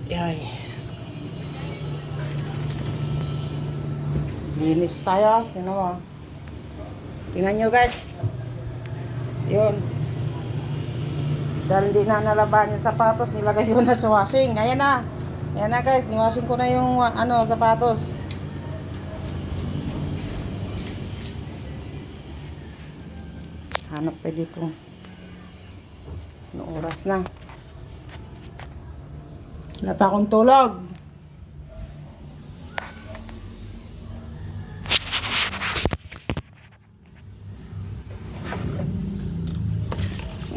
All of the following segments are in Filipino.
Yay. Linis tayo. Tingnan mo. Tingnan nyo guys. Yun. Dahil hindi na nalaban yung sapatos, nilagay ko na sa washing. Ayan na. Ayan na guys. Niwashing ko na yung sapatos. Hanap tayo dito. Anong oras na? Wala pa akong tulog.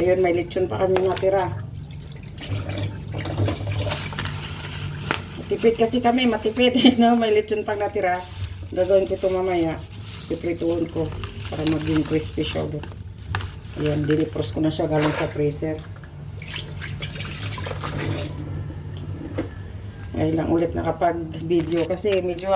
Ayun, may lechon pa kami natira. Matipid kasi kami, matipid. No? May lechon pang natira. Gagawin ko ito mamaya. Piprituhin ko para maging crispy siya. Ayan, dinipros ko na siya galing sa freezer. Ngayon lang ulit nakapag-video kasi medyo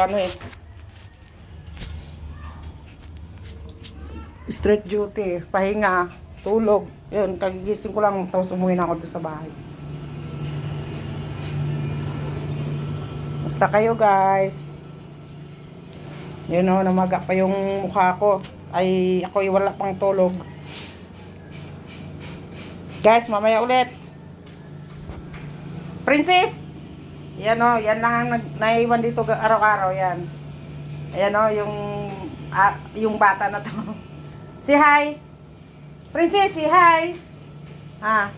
straight duty, pahinga, tulog. Yun, kagigising ko lang tapos umuwi na ako doon sa bahay. Basta kayo guys. Yun o, namaga pa yung mukha ko. Ay, ako'y wala pang tulog. Guys, mamaya ulit. Princess! Yan o, yan lang ang naiwan dito araw-araw, yan. Ayan o, yung bata na to. Say hi! Princess, say hi! Ha?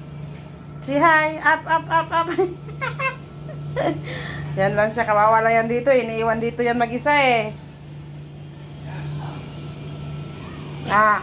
Say hi! Up, up, up, up! Yan lang siya, kawawala yan dito. Iniiwan dito yan mag-isa eh. Ah.